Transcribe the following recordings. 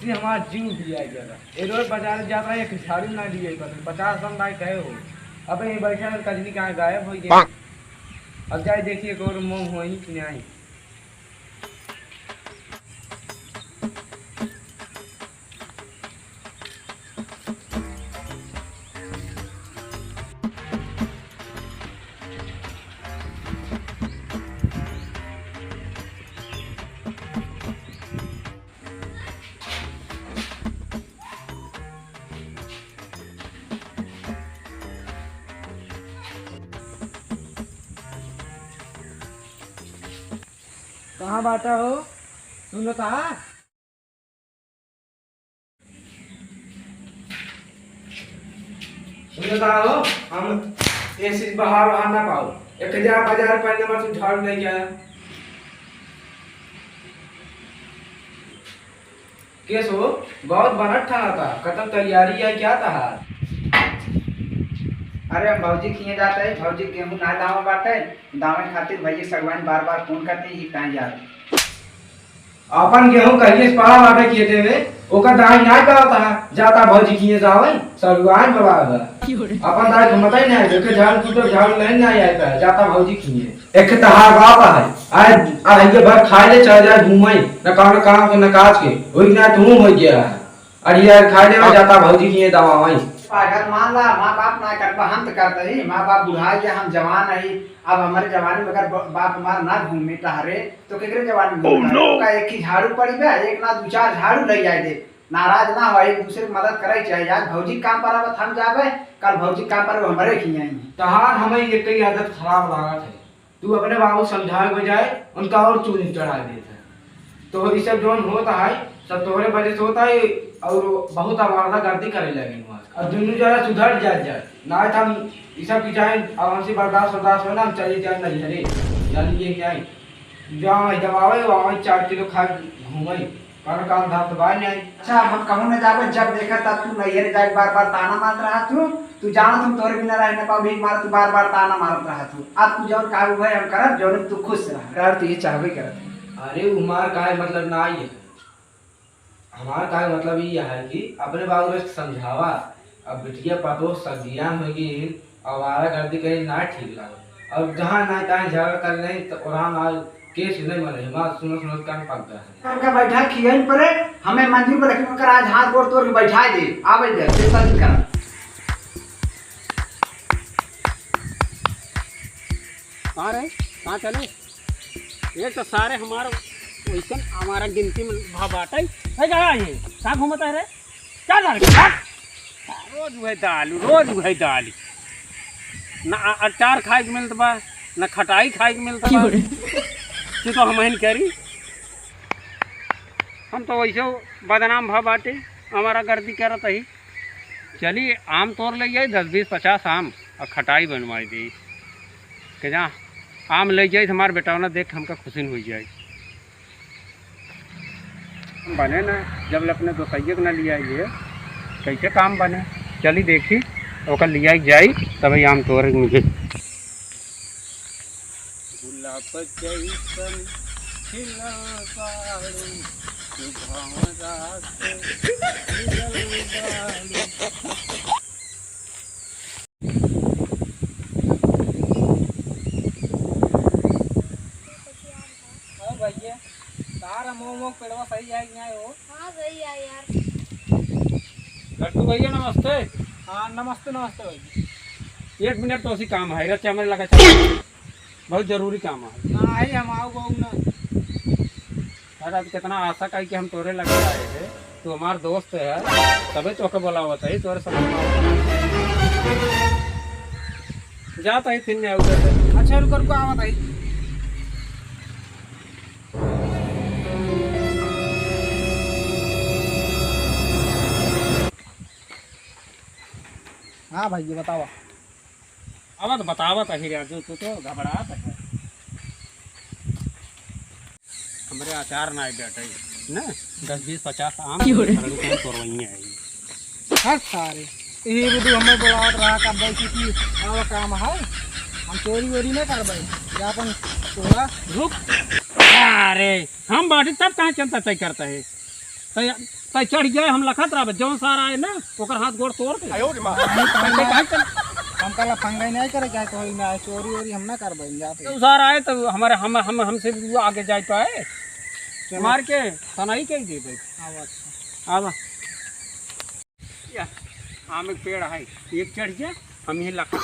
इससे हमारा जीव भी आ जाएगा। ये रोज बाजार जाता है, एक झाड़ू ना लिए 50 सम लाइक है हो। अब ये बैठा कजनी कहाँ गायब हो गया। अब जाए देखिए और मोम हो ही कि नहीं। कहाँ बाटा हो सुनो ता हो। हम ऐसे बाहर आ ना पाओ। 1000 बाजार पहले नंबर से झाड़ू नहीं गया केस हो। बहुत बनट था खत्म तैयारी है क्या था। अरे हम भौजी खिए जाते है, भौजी गेहूं ना दावा बाटे दावे खातिर भैया सगवान बार बार फोन करते ही कहाँ जा रहे अपन गेहूं कहिए पाला बाटे किए थे वे ओका दाई ना करता जाता भौजी किए जावे सगवान बवाल अपन दाई घुमता ही नहीं देखे झाड़ टूटो झाड़ नहीं आता जाता भौजी किए एक तहार बाप है आज ये भर खाए ले चल जाए घूमई न काम के न काज के होई ना तू हो गया। अरे यार खाए ले जाता भौजी किए दवा वही अगर मान ला माँ बाप ना कर हम तो करते ही माँ बाप बुढ़ा गया हम जवान है। अब हमारे जवानी में अगर बाप हमारा ना घूमे टहरे तो केकरे जवानी में का एक ही झाड़ू पड़ी बे एक ना 2-4 झाड़ू ले जाए दे नाराज ना हो एक दूसरे की मदद करे चाहिए। आज भौजी काम पर अब हम जावे कल भौजी काम पर हमारे खियाई तहार हमें ये कई आदत खराब लागत है। तू अपने बाबू समझाए बजाय उनका और चूनी चढ़ा देता है तो ये सब जोन होता है सब तोहरे वजह से होता है और बहुत आवारा गर्दी करे लगे और दोनों जरा सुधर जाए ना हम ये सब की चाहे अब हमसे बर्दाश्त हो ना हम चले जाए नहीं हरे जानिए क्या है जहाँ दबावे वहाँ 4 किलो खा घूमे कर काम धाम तो बाहर नहीं। अच्छा हम कहूँ न जावे जब देखा तब तू नैहर जाके बार बार ताना मारत रहा तू जाना तुम तोरे बिना रह न पाओ भीख मार तू बार बार ताना मारत रहा तू अब तू जौन काबू है हम करब जौन तू खुश रह कर तू ये चाहबे करत। अरे उमार का मतलब ना ये हमारा का मतलब ये है कि अपने बाबू को समझावा अब बिटिया पतो सदियान होगी आवारा गर्दी करे ना ठीक लगे और जहाँ ना तहाँ झगड़ा कर नहीं तो वहाँ ना केस नहीं मरे हमारा सुनो कान पक गया उनका बैठा खियन परे हमें मंदिर पर रखी उनका आज हाथ गोड़ तोड़ के बैठा दे आवे दे चिंता नहीं कर। कहाँ रहे कहाँ चले एक तो सारे हमारा वैसे हमारा गिनती में बाटा है क्या ये कहाँ घूमता है रे क्या जा रहा रोज वही दाल ना अचार खाए के मिलता बा ना खटाई खाए के मिलता बा तू तो हम करी हम तो वैसे बदनाम भा बाटे हमारा गर्दी करत ही चलिए आम तोड़ ले जाए 10-20-50 आम और खटाई बनवाई दी कि जहाँ आम ले जाए हमारे बेटावना देख हमका खुशी हो जाए बने ना जब अपने दोसैये को ना लिया ये कैसे काम बने चली देखी ओकर लिया जाए तभी आम तोड़ मुझे गुलाब जैसन खिलल बारू सुभावरा से खिलल बारू। भैया तारा मोमो पेड़वा सही जाएगी यहाँ हो। हाँ सही है यार। लट्टू भैया नमस्ते। हाँ नमस्ते नमस्ते भैया 1 मिनट तो उसी काम है रचा मेरे लगा बहुत जरूरी काम है ना है हम आओ गो ना अरे कितना आशा का कि हम तोरे लगे आए थे तो हमारा दोस्त है तभी तो बोला हुआ था तोरे समझ जाता ही फिर नहीं उधर। अच्छा रुको रुको आवा था हाँ भाई ये बताओ अब तो बतावा था फिर जो तू तो घबरा है हमारे अचार ना बैठे ना 10-20-50 आम तोड़वाइए हर सारे ये भी हमें बोलावट रहा का भाई की आवा काम है हम चोरी वोरी नहीं कर भाई अपन थोड़ा रुक अरे हम बाटी तब कहाँ चलता तय करता है तो तय चढ़ जाए हम लखत रहा जौन सारा आए ना ओकर हाथ गोड़ तोड़ दे हम कल पंगा नहीं करे क्या तो ना चोरी वोरी हम ना करबे जाते तो सारा आए तो हमारे हम हमसे भी आगे जाए तो आए मार के सनाई के दे भाई आवा या आम एक पेड़ है एक चढ़ जाए हम ही लखत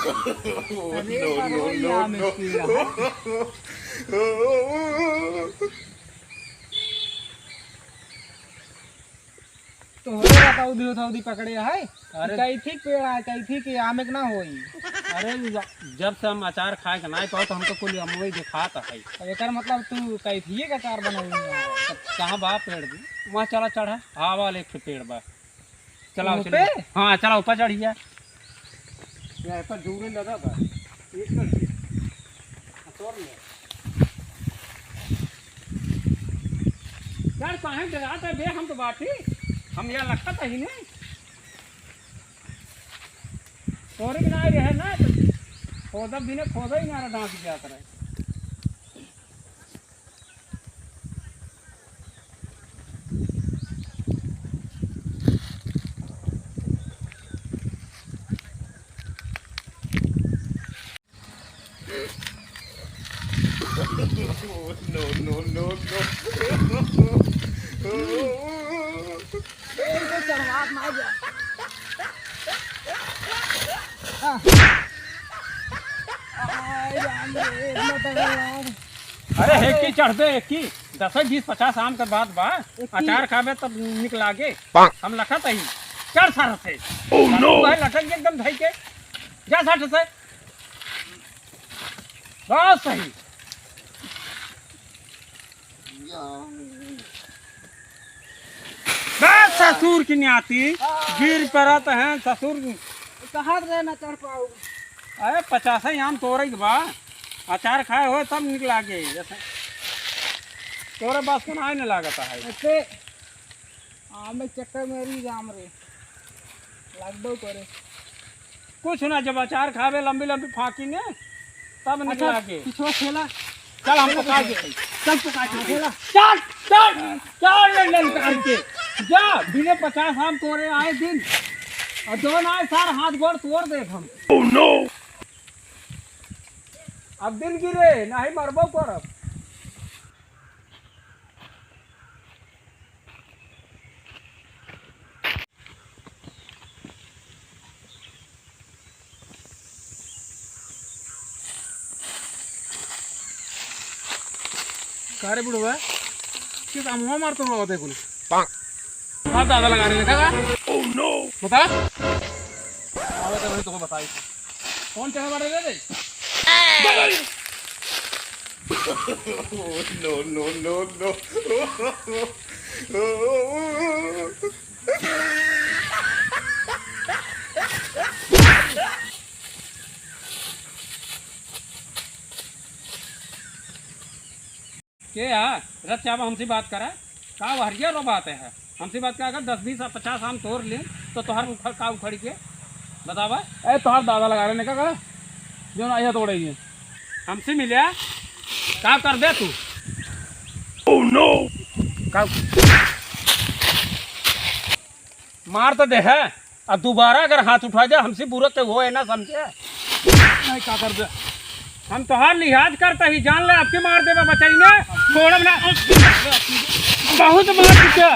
तो बताओ दियो थाउदी पकड़े है अरे कैथी पेड़ है कैथी के आम एक ना होई अरे जब से हम अचार खाए के नहीं पाओ तो हमको कुल अमवई दिखाता है अब एकर मतलब तू कैथिए का कार बनाई कहाँ बा पेड़ भी वहाँ चला चढ़ा हाँ वाले एक पेड़ बा चलाओ ऊपे? हाँ चला ऊपर चढ़िया यार पर दूर लगा बा एक चढ़िए तोड़ ले यार कहाँ डराता बे हम तो बाटी हम यहाँ लगता था ही नहीं तोरे के नहीं रहे ना खोदा भी नहीं खोदा ही मारा दांत जाता रहे अरे एक की चढ़ दे एक की 10-20-50 आम के बाद बा अचार खाबे तब निकला गे हम लखत ही चढ़ सारा थे लटक एकदम धई के जा साठ से बहुत सही बस ससुर की न्याती गिर परत हैं ससुर कहाँ रहना चढ़ पाओ अरे 50 आम तोड़ के बा अचार खाए हो तब निकला गे जैसे तोरे बस को ना लागता है ऐसे आम चक्कर मेरी जाम रे लग दो करे कुछ ना जब अचार खावे लंबी लंबी फाकी ने तब निकला गे पिछवा खेला चल हम पका के चल पका के खेला चल चल चल ले निकाल के जा बिने 50 आम तोड़े आए दिन और दोनों आए सार हाथ गोड़ तोड़ दे हम ओह नो अब दिन गिरे नहीं मरबो करब कारे बुढ़वा किस अमुआ मार तुम लोग देखो आप दादा लगाने लगा ओह नो बता आवे तो तुमको बताई कौन चाहे बारे दे दे no. के यार रथ चाबा हमसे बात करा का हरिया रो बात है हमसे बात क्या अगर 10-20-50 आम तोड़ ले तो तोहर उखड़ का उखड़ के बतावा ए तोहर दादा लगा रहे ने का जो आया तोड़ेगी हमसे मिले का कर दे तू ओह नो का मार तो दे है अब दोबारा अगर हाथ उठा दे हमसे बुरा के वो है ना समझे नहीं का कर दे हम तोहार लिहाज करते ही जान ले आपके मार देवा बचाई ने छोड़ब ना बहुत मार चुका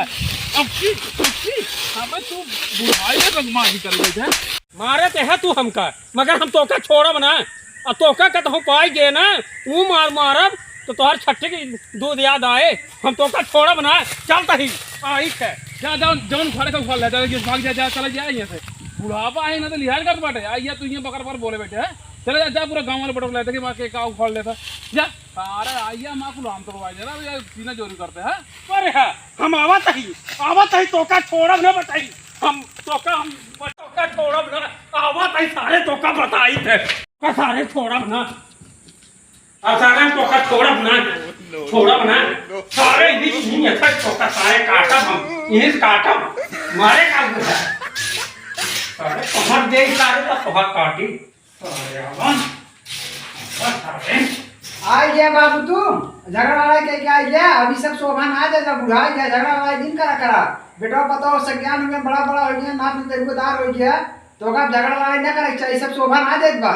हमें तू बुढ़ाई में बदमाशी कर गई थे मारे ते है तू हमका मगर हम तोका छोड़ब ना और तोका का तो पाई गए ना तू मारब तो तोहर छट्टे की दूध याद आए हम तोका छोड़ब ना चलता ही आई है जा जौन खड़े का फल ले भाग जा चले जाए यहाँ से बुढ़ापा है ना तो लिहाज कर बाटे आइए तू यहाँ बकर बोले बैठे है चले जा पूरा गांव वाले बटोर लेते कि माँ के का उखाड़ लेता जा अरे आइए माँ को लाम तो जरा सीना चोरी करते हैं अरे है हम आवत ही तोका छोड़ब ना बताई हम तोका छोड़ब ना आवत ही सारे तोका बताई थे सारे छोड़ब ना सारे तोका छोड़ब ना सारे नहीं अच्छा तोका सारे काटब हम यहीं काटब मारे का सारे तोहर दे सारे तो तोहर काटी आ गया बाबू तू झगड़ा लड़ा के क्या गया अभी सब शोभन आ जाएगा बुढ़ा गया झगड़ा लड़ा दिन करा बेटा पता हो सज्ञान हो गया, बड़ा बड़ा हो गया, नाथ में तरीकेदार हो गया, तो का झगड़ा लड़ाई ना करे चाहिए, सब शोभा ना देत बा।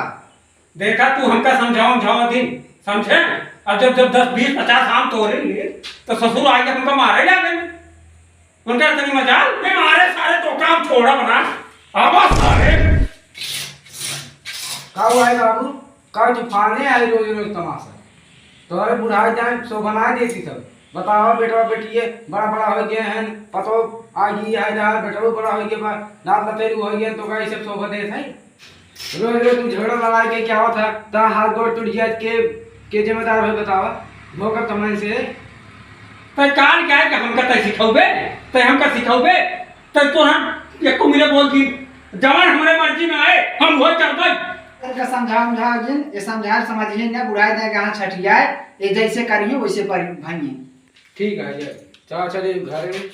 देखा तू हमका समझाओ दिन समझे। अब जब जब 10 20 50 आम तोड़े लिए तो ससुर आके हमका मारे जा गए। उनका इतनी मजाल मैं मारे सारे तो काम छोड़ा बना आवाज सारे का हुआ है बाबू? का तूफाने आई रोज रोज तमाशा। तोहरे बुढ़ाई जाए शोभा ना देती सब। बताओ बेटा बेटिए बड़ा बड़ा हो गए हैं, पतो आगी है जा बेटो बड़ा हो गया, नात नतेरू हो गया, तो का ये सब शोभा देत है। रोज रोज तू झगड़ा लड़ाई के क्या होता ता हाथ गोड़ टूट गया के जिम्मेदार है बतावा भोकर तमन से। तो काल क्या है कि हमका तय सिखाओबे, तय हमका सिखाओबे, तय तो हम एक को मिले बोल दी जवान हमारे मर्जी में आए हम हो चल गए। इनका समझाओ जिन ये समझाए समझिए ना, बुढ़ाई दे कहां छठियाए, ये जैसे करिए वैसे पर भाइए। ठीक है ये चलो चलिए घर में।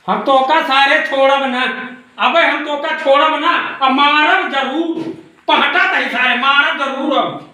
हम तो का सारे छोड़ा बना, अबे हम तो का छोड़ा बना, अब मारब जरूर, पहटा तही सारे मारब जरूर अब।